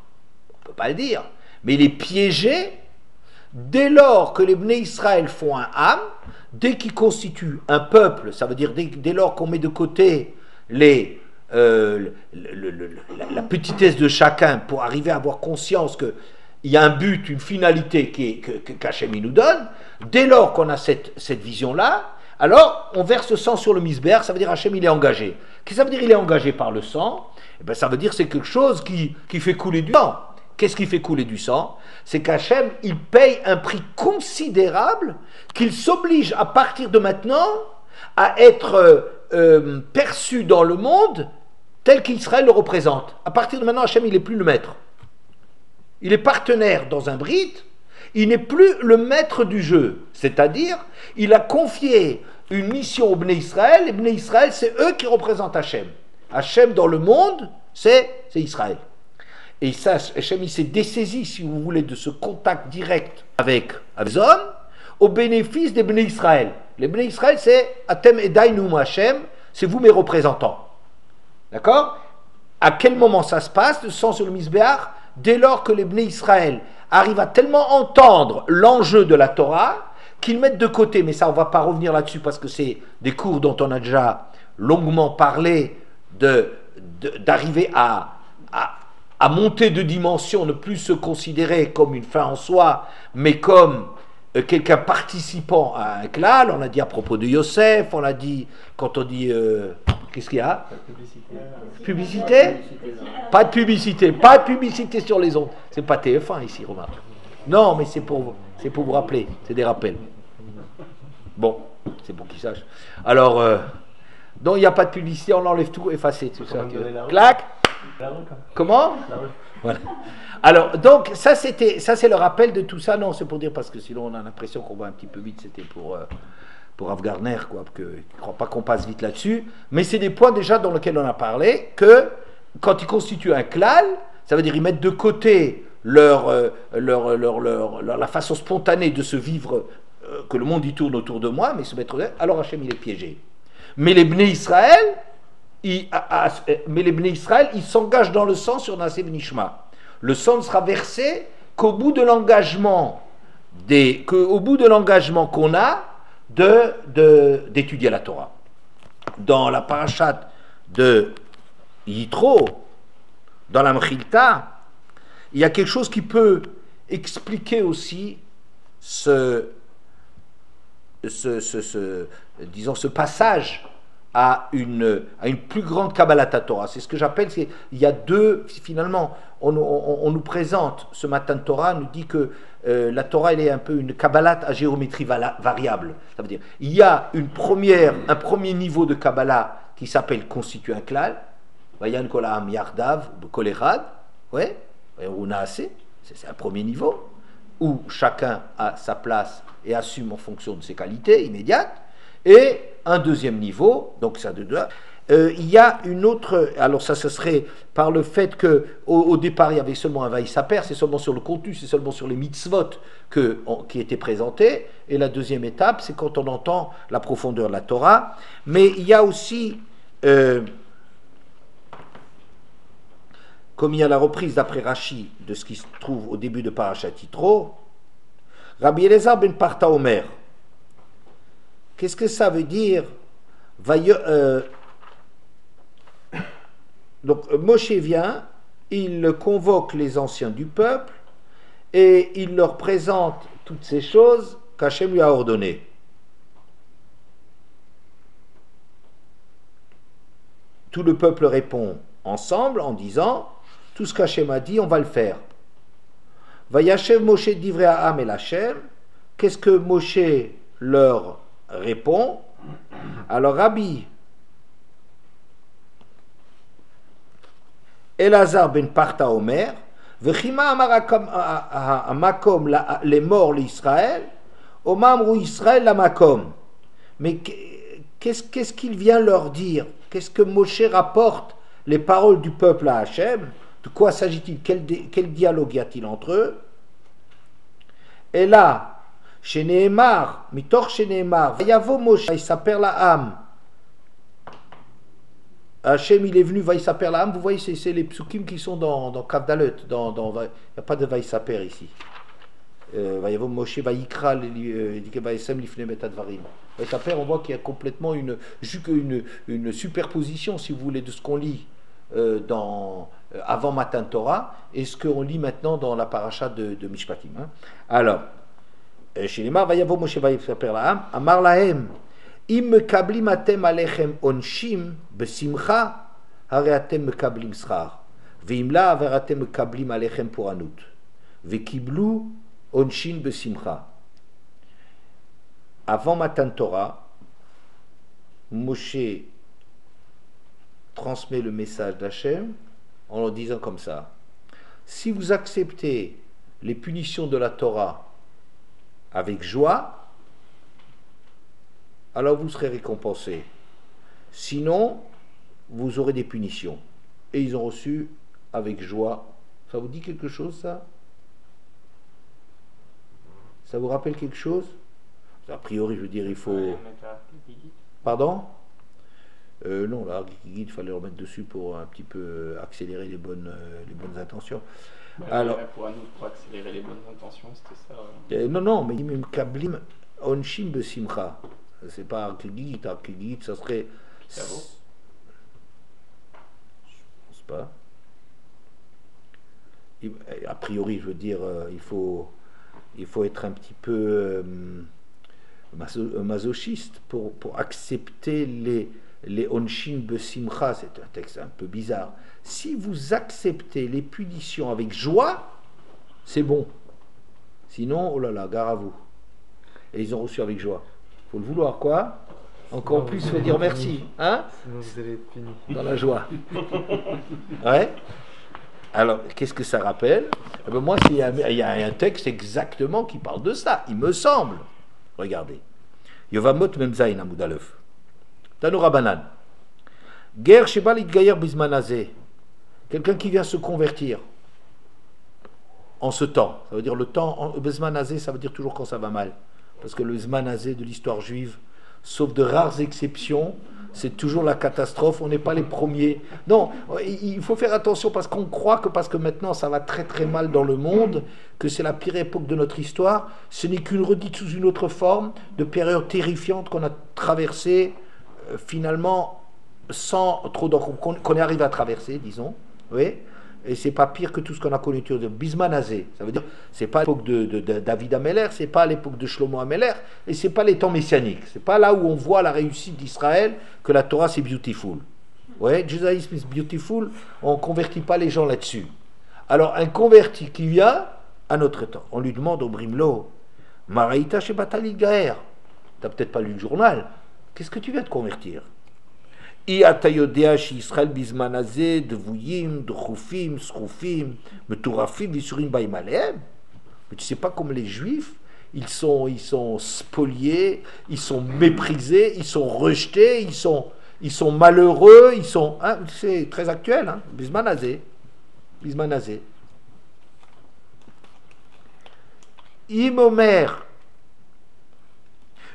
on ne peut pas le dire, mais il est piégé dès lors que les Bnei Israël font un Ham, dès qu'ils constituent un peuple, ça veut dire dès lors qu'on met de côté la petitesse de chacun pour arriver à avoir conscience qu'il y a un but, une finalité qu'Hachem nous donne, dès lors qu'on a cette vision-là, alors on verse le sang sur le misber, ça veut dire Hachem il est engagé. Qu'est-ce que ça veut dire il est engagé par le sang? Eh bien, ça veut dire c'est quelque chose qui fait couler du sang. Qu'est-ce qui fait couler du sang? C'est qu'Hachem, il paye un prix considérable, qu'il s'oblige à partir de maintenant à être perçu dans le monde tel qu'Israël le représente. À partir de maintenant, Hachem, il n'est plus le maître. Il est partenaire dans un brit, il n'est plus le maître du jeu. C'est-à-dire, il a confié une mission aux Bnei Israël, et Bnei Israël, c'est eux qui représentent Hachem. Hachem dans le monde, c'est Israël. Et ça, Hachem, il s'est dessaisi, si vous voulez, de ce contact direct avec les hommes, au bénéfice des Bnei Israël. Les Bnei Israël, c'est Atem Edainu Hachem, c'est vous mes représentants. D'accord? À quel moment ça se passe, le sang sur le Misbéach? Dès lors que les Bnei Israël arrivent à tellement entendre l'enjeu de la Torah, qu'ils mettent de côté, mais ça on ne va pas revenir là-dessus parce que c'est des cours dont on a déjà longuement parlé, d'arriver à monter de dimension, ne plus se considérer comme une fin en soi, mais comme quelqu'un participant à un klal. On a dit à propos de Yosef, on a dit, quand on dit, qu'est-ce qu'il y a? Publicité? Pas de publicité, pas de publicité sur les ondes. C'est pas TF1 ici, remarque. Non, mais c'est pour vous rappeler, c'est des rappels. Bon, c'est pour qu'ils sachent. Alors, donc il n'y a pas de publicité, on enlève tout, effacer tout ça. Clac. Comment? Voilà. Alors, donc, ça c'est le rappel de tout ça. Non, c'est pour dire, parce que sinon on a l'impression qu'on va un petit peu vite, c'était pour Rav Gardner, quoi, que je ne crois pas qu'on passe vite là-dessus. Mais c'est des points déjà dans lesquels on a parlé, que quand ils constituent un klal, ça veut dire ils mettent de côté la façon spontanée de se vivre, que le monde y tourne autour de moi, mais se mettre alors Hachem il est piégé. Mais les Bnei Israël, ils s'engagent dans le sang sur Naseh Nishma. Le sang ne sera versé qu'au bout de l'engagement qu'on a d'étudier la Torah. Dans la parashat de Yitro, dans la Mechilta, il y a quelque chose qui peut expliquer aussi ce passage à une plus grande Kabbalat Torah. C'est ce que j'appelle, il y a deux, finalement, on nous présente ce matin de Torah, nous dit que la Torah, elle est un peu une Kabbalat à géométrie variable. Ça veut dire, il y a un premier niveau de Kabbalah qui s'appelle constituer un klal, Vayan kol ha'am yardav, kol echad, ouais, on a assez, c'est un premier niveau, où chacun a sa place et assume en fonction de ses qualités immédiates, et un deuxième niveau, donc ça de deux. Il y a une autre, alors ça ce serait par le fait que au départ il y avait seulement un vaïsaper, c'est seulement sur le contenu, c'est seulement sur les mitzvot qui étaient présentés, et la deuxième étape c'est quand on entend la profondeur de la Torah, mais il y a aussi comme il y a la reprise d'après Rashi de ce qui se trouve au début de Parashat Yitro, Rabbi Elazar ben Parta Omer, qu'est-ce que ça veut dire? Donc Moshe vient, il convoque les anciens du peuple et il leur présente toutes ces choses qu'Hachem lui a ordonnées. Tout le peuple répond ensemble en disant tout ce qu'Hachem a dit, on va le faire. Vayashev Moshe divrei ha'am el Hachem. Qu'est-ce que Moshe leur répond? Alors Rabbi Elazar ben Parta Omer, Vechima amar makom les morts l'Israël, Omamru Israël la makom. Mais qu'est-ce qu'il vient leur dire? Qu'est-ce que Moshe rapporte les paroles du peuple à Hachem? De quoi s'agit-il? Quel dialogue y a-t-il entre eux? Et là, chez Nehemar, Mitor chez Nehemar, Vayavo Moshe, Vaïsaper la'am. Hachem, il est venu, Vaïsaper la'am. Vous voyez, c'est les psukim qui sont dans Kavdalet. Il n'y a pas de Vaïsaper ici. Vayavo Moshe, Vaïkra, Vaïsem lifne betadvarim. Vaïsaper, on voit qu'il y a complètement une superposition, si vous voulez, de ce qu'on lit avant Matan Torah et ce qu'on lit maintenant dans la paracha de Mishpatim. Hein. Alors, chez les Mar, Vayavo Moshe Vaïsaper la'am, Amar lahem, im mekablim atem alechem onshim besimcha, hare atem mekablim schar, veim la aver atem mekablim alechem poranut, vekiblu onshin besimcha. Avant Matan Torah, Moshe transmet le message d'Hachem en leur disant comme ça: si vous acceptez les punitions de la Torah avec joie, alors vous serez récompensés. Sinon, vous aurez des punitions. Et ils ont reçu avec joie, Ça vous dit quelque chose, ça? Ça vous rappelle quelque chose? A priori, je veux dire, il faut... Pardon? Non, là, il fallait remettre dessus pour un petit peu accélérer les bonnes intentions. Alors, pour accélérer les bonnes intentions, c'était ça. Non, mais même Kablim Onshim Besimcha. C'est pas Kigit, Kigit, ça serait. Ça vaut? Je pense pas. A priori, je veux dire, il faut être un petit peu masochiste pour accepter les Onshin Besimcha. C'est un texte un peu bizarre. Si vous acceptez les punitions avec joie, c'est bon. Sinon, oh là là, gare à vous. Et ils ont reçu avec joie. Faut le vouloir, quoi. Encore Non, plus, faut dire merci. Hein? Sinon vous allez être puni. Dans la joie. Ouais. Alors, qu'est-ce que ça rappelle? Eh ben moi, il y a un texte exactement qui parle de ça, il me semble. Regardez. Yovamot Memzaïn Amoudalef. Tanoura Banan. Guerre Shebal Itgayer Bismanazé. Quelqu'un qui vient se convertir en ce temps. Ça veut dire le temps, Bismanazé, ça veut dire toujours quand ça va mal. Parce que le Zmanazé de l'histoire juive, sauf de rares exceptions, c'est toujours la catastrophe, on n'est pas les premiers. Non, il faut faire attention parce qu'on croit que parce que maintenant ça va très très mal dans le monde, que c'est la pire époque de notre histoire, ce n'est qu'une redite sous une autre forme de période terrifiante qu'on a traversée finalement sans trop qu'on est arrivé à traverser, disons. Oui. Et c'est pas pire que tout ce qu'on a connu de Bismanazé. Ça veut dire, c'est pas l'époque de David Ameller, c'est pas l'époque de Shlomo Ameller, et c'est pas les temps messianiques. C'est pas là où on voit la réussite d'Israël que la Torah c'est beautiful. Ouais, Judaïsme is beautiful, on convertit pas les gens là-dessus. Alors un converti qui vient à notre temps, on lui demande au Brimlo, Maraïta chez Batali Gaër, t'as peut-être pas lu le journal, qu'est-ce que tu viens de convertir? Israël bismanazé de vouim, de choufim, sroufim, meturafim, visurim baïmalem. Mais tu sais pas comme les juifs, ils sont spoliés, ils sont méprisés, ils sont rejetés, ils sont malheureux, hein, c'est très actuel, hein, bismanazé. Imomer,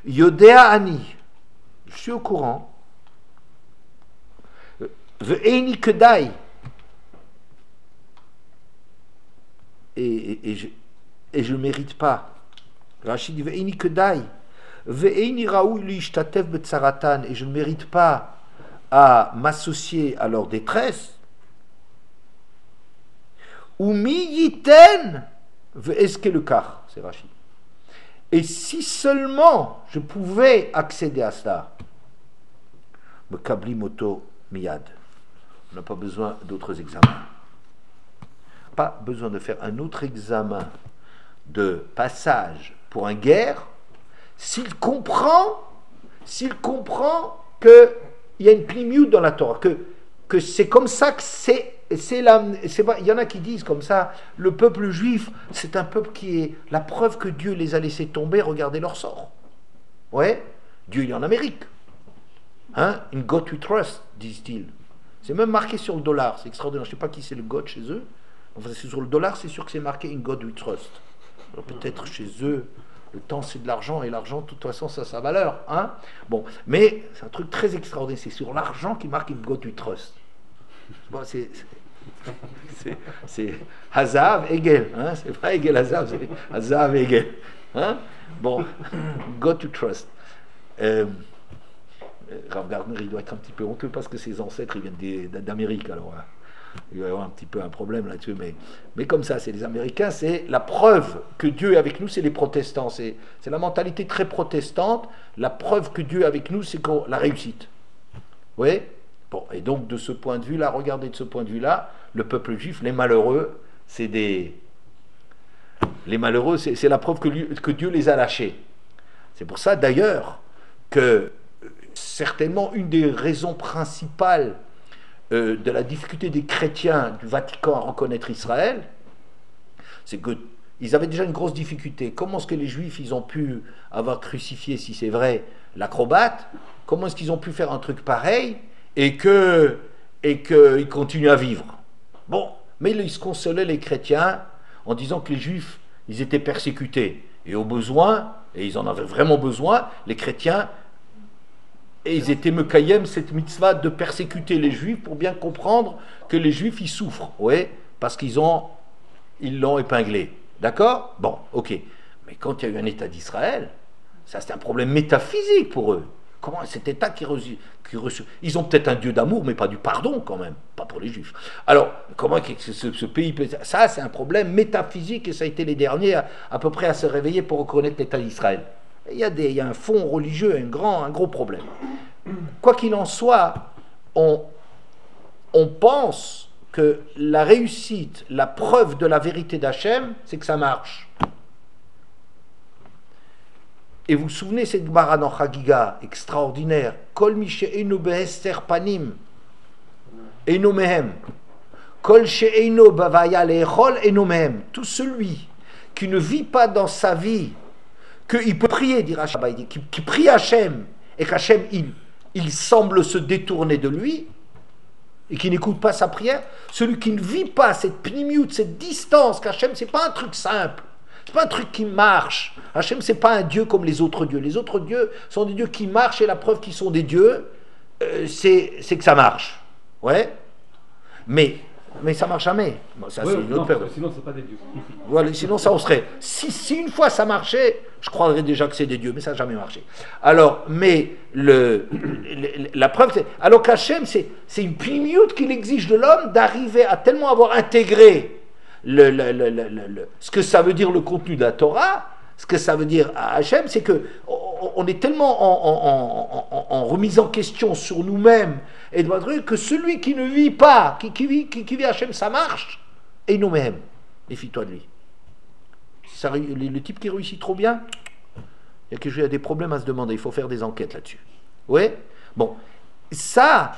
Yodea Ani, je suis au courant. Ve'eni kedai. Et je ne mérite pas. Rachid dit Ve'eni kedai. Ve'eni raoui li ishtatev betzaratan. Et je ne mérite pas à m'associer à leur détresse. Ou mi yiten ve'eske le kar. C'est Rachid. Et si seulement je pouvais accéder à cela, me kabli moto miyad. On n'a pas besoin d'autres examens. Pas besoin de faire un autre examen de passage pour un guerre s'il comprend qu'il y a une plimiout dans la Torah, que c'est comme ça que il y en a qui disent comme ça, le peuple juif, c'est un peuple qui est la preuve que Dieu les a laissés tomber, regardez leur sort. Ouais, Dieu il est en Amérique. Hein? In God we trust, disent-ils. C'est même marqué sur le dollar, c'est extraordinaire. Je ne sais pas qui c'est le God chez eux. Enfin, c'est sur le dollar, c'est sûr que c'est marqué In God we trust. Alors peut-être chez eux, le temps c'est de l'argent, et l'argent, de toute façon, ça a sa valeur. Hein? Bon, mais c'est un truc très extraordinaire. C'est sur l'argent qui marque In God we trust. Bon, c'est Hazav Egel. Hein? C'est pas Egel Hazav, c'est Hazav Egel. Hein? Bon, God to trust. Rav Gardner, il doit être un petit peu honteux parce que ses ancêtres ils viennent d'Amérique, alors il va y avoir un petit peu un problème là-dessus, mais comme ça, c'est les Américains, c'est la preuve que Dieu est avec nous, c'est les protestants, c'est la mentalité très protestante, la preuve que Dieu est avec nous, c'est la réussite. Oui. Bon, et donc de ce point de vue-là, regardez de ce point de vue-là, le peuple juif, les malheureux, c'est la preuve que Dieu les a lâchés. C'est pour ça d'ailleurs que certainement une des raisons principales de la difficulté des chrétiens du Vatican à reconnaître Israël, c'est qu'ils avaient déjà une grosse difficulté. Comment est-ce que les Juifs ils ont pu avoir crucifié, si c'est vrai, l'acrobate? Comment est-ce qu'ils ont pu faire un truc pareil et qu'ils continuent à vivre? Bon, Mais ils se consolaient les chrétiens en disant que les juifs, ils étaient persécutés. Et au besoin, et ils en avaient vraiment besoin, les chrétiens, et ils étaient mekayem cette mitzvah de persécuter les juifs pour bien comprendre que les juifs, ils souffrent. Oui, parce ils l'ont épinglé. D'accord? Bon, ok. Mais quand il y a eu un État d'Israël, ça c'est un problème métaphysique pour eux. Comment cet État qui reçut, ils ont peut-être un Dieu d'amour, mais pas du pardon quand même, pas pour les Juifs. Alors, comment ce pays peut... Ça, c'est un problème métaphysique et ça a été les derniers à peu près à se réveiller pour reconnaître l'État d'Israël. Il y a un fond religieux, un gros problème. Quoi qu'il en soit, on pense que la réussite, la preuve de la vérité d'Hachem, c'est que ça marche. Et vous vous souvenez cette Gemara dans Chagiga, extraordinaire. Kol mi she'eino behester panim, eino mehem. Kol she'eino bavaya le'echol, eino mehem. Tout celui qui ne vit pas dans sa vie, qu'il peut prier, dira Shabbat, qui prie Hachem, et qu'Hachem, il semble se détourner de lui, et qui n'écoute pas sa prière, celui qui ne vit pas cette pnimiout, cette distance qu'Hachem, c'est pas un truc simple. C'est pas un truc qui marche. Hachem, c'est pas un Dieu comme les autres dieux. Les autres dieux sont des dieux qui marchent et la preuve qu'ils sont des dieux, c'est que ça marche. Ouais. Mais ça marche jamais. Bon, ça, ouais, c'est une autre période. Sinon, c'est pas des dieux. Voilà, sinon, ça on serait. Si une fois ça marchait, je croirais déjà que c'est des dieux, mais ça n'a jamais marché. Alors, mais la preuve, c'est. Alors qu'Hachem, c'est une pnimiout qu'il exige de l'homme d'arriver à tellement avoir intégré ce que ça veut dire le contenu de la Torah, ce que ça veut dire à Hachem, c'est que on est tellement en remise en question sur nous-mêmes et que celui qui ne vit pas, qui vit Hachem, ça marche, et nous-mêmes, méfie-toi de lui. Le type qui réussit trop bien, il y a des problèmes à se demander, il faut faire des enquêtes là-dessus. Oui. Bon, ça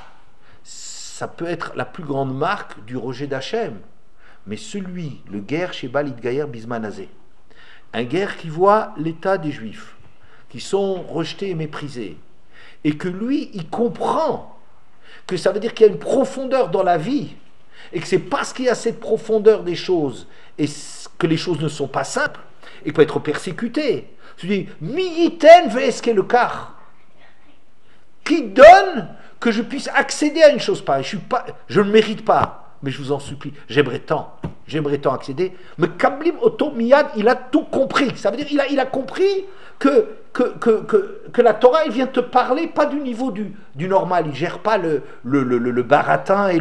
peut être la plus grande marque du rejet d'Hachem. Mais le guerre chez Balit Gaïr Bismanazé, un guerre qui voit l'état des Juifs, qui sont rejetés et méprisés, et que lui, il comprend que ça veut dire qu'il y a une profondeur dans la vie, et que c'est parce qu'il y a cette profondeur des choses, et que les choses ne sont pas simples, et qu'il peut être persécuté. Je dis, Miyiten ve'eske le car, qui donne que je puisse accéder à une chose pareille. Je ne mérite pas. Mais je vous en supplie, j'aimerais tant accéder. Mais Kablim Oto Miyad, il a tout compris. Ça veut dire il a compris que la Torah, elle vient te parler, pas du niveau du normal. Il ne gère pas le baratin et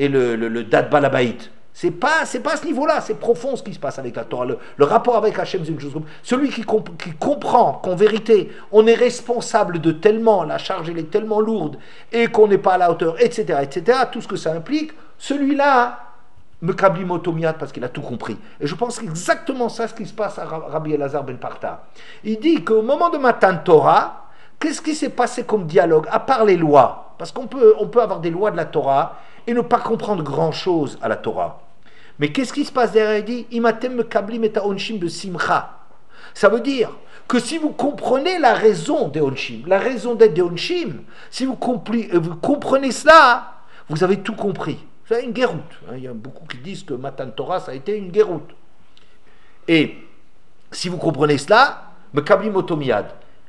le dad balabaït. C'est pas à ce niveau-là, c'est profond ce qui se passe avec la Torah. Le rapport avec Hachem, c'est une chose comme celui qui comprend qu'en vérité, on est responsable de tellement, la charge elle est tellement lourde, et qu'on n'est pas à la hauteur, etc., tout ce que ça implique, celui-là, me kabli motomiyat, parce qu'il a tout compris. Et je pense exactement ça, ce qui se passe à Rabbi Elazar ben Parta. Il dit qu'au moment de Matan Torah, qu'est-ce qui s'est passé comme dialogue, à part les lois? Parce qu'on peut avoir des lois de la Torah et ne pas comprendre grand-chose à la Torah. Mais qu'est-ce qui se passe derrière? Il dit Imatem me kablim et onshim de simcha. Ça veut dire que si vous comprenez la raison des onshim, la raison d'être des onshim, si vous comprenez cela, vous avez tout compris. C'est une guéroute. Il y a beaucoup qui disent que Matan Torah, ça a été une guéroute. Et si vous comprenez cela, me kablim otomiyad,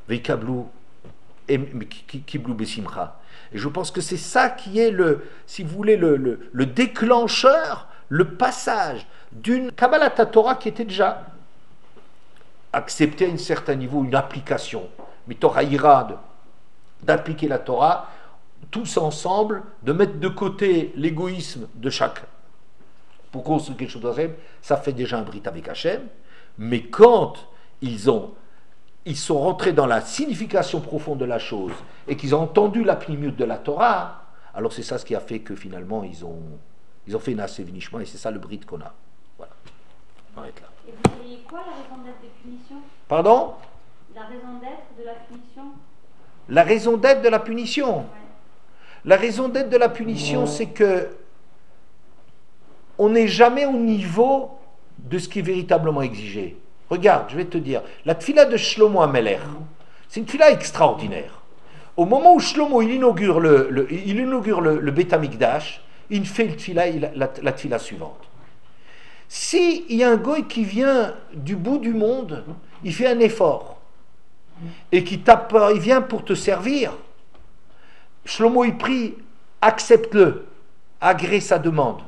veikablu kiblu besimcha. Et je pense que c'est ça qui est si vous voulez, le déclencheur, le passage d'une Kabbalat Torah qui était déjà acceptée à un certain niveau, une application. Mais Torah ira d'appliquer la Torah, tous ensemble, de mettre de côté l'égoïsme de chacun. Pour construire quelque chose d'Hachem, ça fait déjà un brit avec Hachem, mais quand ils sont rentrés dans la signification profonde de la chose et qu'ils ont entendu la pnimiut de la Torah, alors c'est ça ce qui a fait que finalement ils ont fait une assez vinishma et c'est ça le brit qu'on a. Voilà. On arrête là. Et vous diriez quoi la raison d'être des punitions? Pardon? La raison d'être de la punition? La raison d'être de la punition. Ouais. La raison d'être de la punition, c'est que on n'est jamais au niveau de ce qui est véritablement exigé. Regarde, je vais te dire, la tfila de Shlomo HaMelech, c'est une tfila extraordinaire. Au moment où Shlomo il inaugure le Beth Amikdash, il fait la tfila suivante. Si il y a un goy qui vient du bout du monde, il fait un effort, et qui tape, il vient pour te servir, Shlomo il prie, accepte-le, agrée sa demande.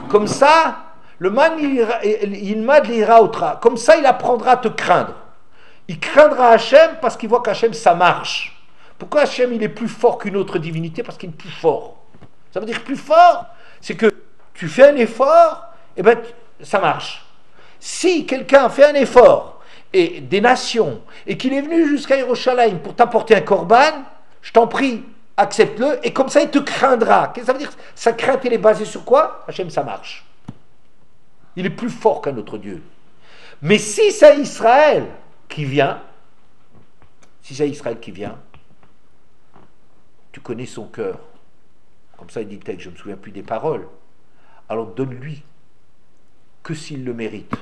Comme ça, le man il m'a de l'ira autra. Comme ça, il apprendra à te craindre. Il craindra Hachem parce qu'il voit qu'Hachem ça marche. Pourquoi Hachem il est plus fort qu'une autre divinité? Parce qu'il est plus fort. Ça veut dire plus fort, c'est que tu fais un effort, et ben ça marche. Si quelqu'un fait un effort et des nations et qu'il est venu jusqu'à Yerushalayim pour t'apporter un korban, je t'en prie, accepte-le et comme ça il te craindra. Qu'est-ce que ça veut dire? Sa crainte elle est basée sur quoi? Hachem ça marche. Il est plus fort qu'un autre Dieu. Mais si c'est Israël qui vient, tu connais son cœur. Comme ça il dit le texte, je ne me souviens plus des paroles. Alors donne-lui que s'il le mérite,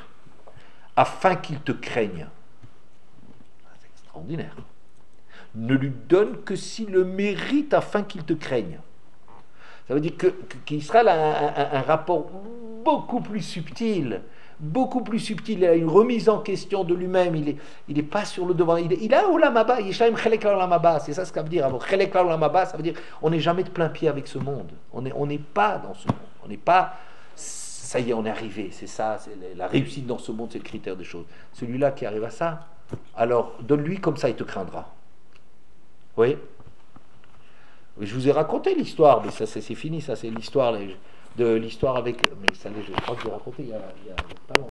afin qu'il te craigne. C'est extraordinaire. Ne lui donne que s'il le mérite, afin qu'il te craigne. Ça veut dire qu'Israël a un rapport beaucoup plus subtil, il a une remise en question de lui-même, il est pas sur le devant, il a Olam Haba, Yeshaim Chelek Olam Haba, c'est ça ce que ça veut dire. Chelek Olam Haba, ça veut dire on n'est jamais de plein pied avec ce monde, on n'est pas dans ce monde, on n'est pas, ça y est, on est arrivé, c'est ça, c'est la réussite dans ce monde, c'est le critère des choses. Celui-là qui arrive à ça, alors donne-lui comme ça, il te craindra. Oui. Je vous ai raconté l'histoire, mais ça c'est fini, ça c'est l'histoire avec, mais ça, je crois que j'ai raconté il y a pas longtemps.